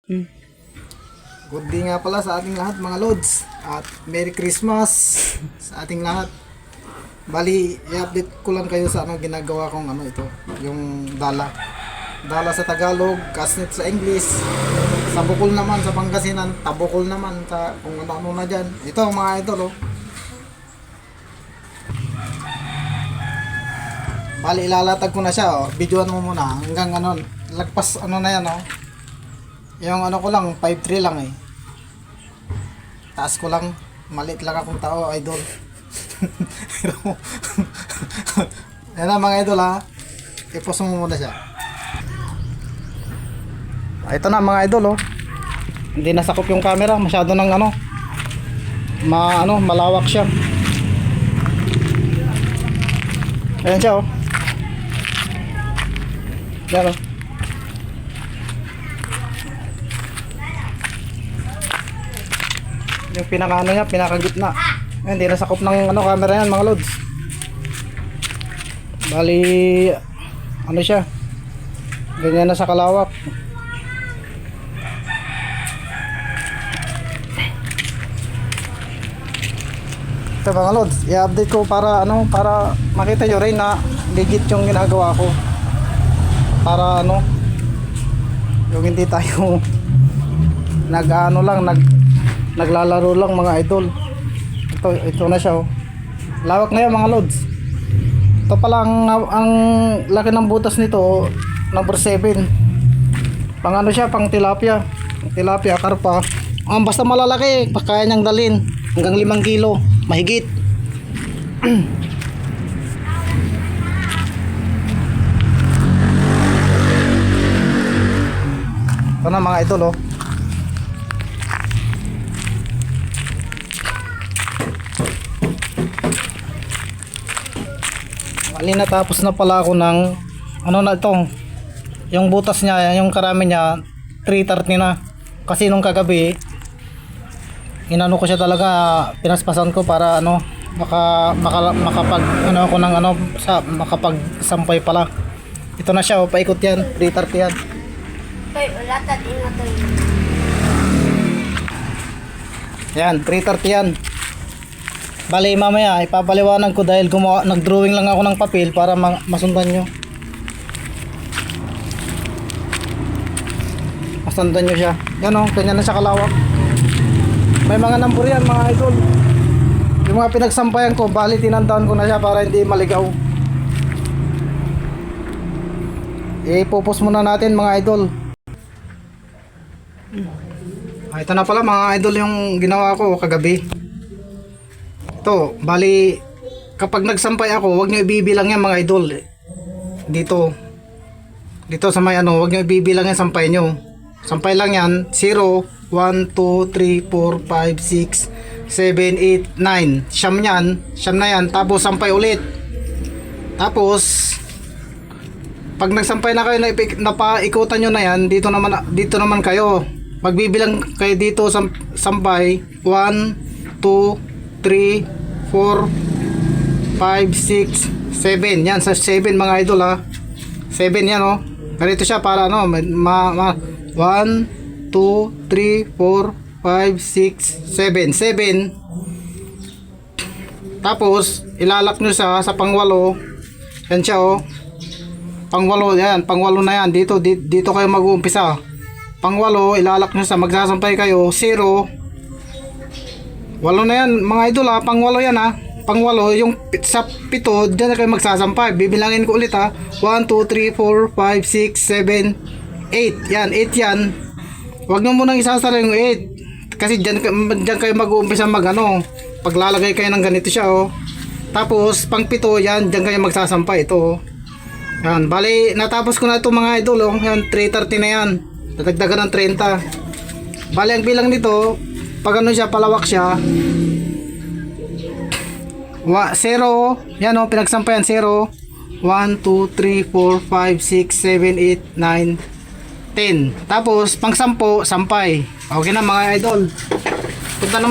Hmm. Good day nga pala sa ating lahat mga Lods. At Merry Christmas sa ating lahat. Bali, i-update ko lang kayo sa ginagawa kong ito. Yung dala. Dala sa Tagalog, kasnet sa English. Sa Bukol naman, sa Pangasinan, tabukol naman sa kung ano-ano na dyan. Ito mga idol oh. Bali, ilalatag ko na siya oh. Videoan mo muna hanggang lagpas na yan oh. Yung ko lang, 5'3 lang eh. Taas ko lang, maliit lang akong tao, idol. Yan na mga idol ha. I-post mo muna siya. Ito na mga idol oh. Hindi nasakop yung camera, masyado ng malawak siya. Ayan siya oh. Yan oh. Yung niya, pinakagitna. Ayan, hindi nasakop ng camera yan mga Lods. Bali, siya. Ganyan na sa kalawak. Ito mga Lods, i-update ko para para makita nyo rin na legit yung ginagawa ko. Para yung hindi tayo naglalaro lang mga idol. Ito na siya oh. Lawak na yan mga Lods. Ito pala ang laki ng butas nito, number 7. Pang siya, pang tilapia. Tilapia, karpa. Basta malalaki, kaya niyang dalhin hanggang 5 kilo, mahigit. Ito na mga idol oh. Mali natapos na pala ako ng yung butas niya, yung karami niya 330 na. Kasi nung kagabi inano ko siya talaga, pinaspasan ko para makapag ako ng makapagsampay pala. Ito na siya oh, paikot yan, 330 yan. Yan, 330 yan. Bali mamaya ipapaliwanag ko dahil nag-drawing lang ako ng papel para masundan nyo. Masundan nyo siya. Yan o, ganyan na siya kalawak. May mga number yan mga idol. Yung mga pinagsampayan ko, bali tinandaan ko na siya para hindi maligaw. Ipopos muna natin mga idol. Ito na pala mga idol yung ginawa ko kagabi. Ito, bali kapag nagsampay ako, huwag nyo ibibilang yan mga idol. Dito sa may huwag nyo ibibilang yan sampay nyo. Sampay lang yan 0, 1, 2, 3, 4, 5, 6, 7, 8, 9. Siyam na yan. Tapos sampay ulit. Tapos pag nagsampay na kayo, napaikutan nyo na yan, dito naman kayo magbibilang kayo dito sampay 1, 2, 3, 4, 5, 6, 7. Yan sa 7 mga idol ha. 7 yan oh. Ganito siya para 1, 2, 3, 4, 5, 6, 7. 7. Tapos ilalak nyo sa pangwalo. Yan siya oh. Pangwalo yan, pangwalo na yan. Dito kayo mag-uumpisa. Pangwalo, ilalak nyo sa magsasampay kayo 0. Walo na yan mga idol ha, pangwalo yan ha. Pangwalo, yung sa 7, dyan na kayo magsasampay. Bibilangin ko ulit ha. 1, 2, 3, 4, 5, 6, 7, 8. Yan, 8 yan. Huwag nyo munang isasara yung 8. Kasi dyan kayo mag-uumpisa paglalagay kayo ng ganito siya oh. Tapos pang 7 yan, dyan kayo magsasampay ito oh. Yan, bali natapos ko na ito mga idol oh. Yan, 330 na yan. Dadagdagan ng 30. Bali ang bilang nito, pag siya, palawak siya 0, yan o, pinagsampayan 0, 1, 2, 3, 4, 5, 6, 7, 8, 9, 10. Tapos pang 10, sampay. Okay na mga idol. Punta naman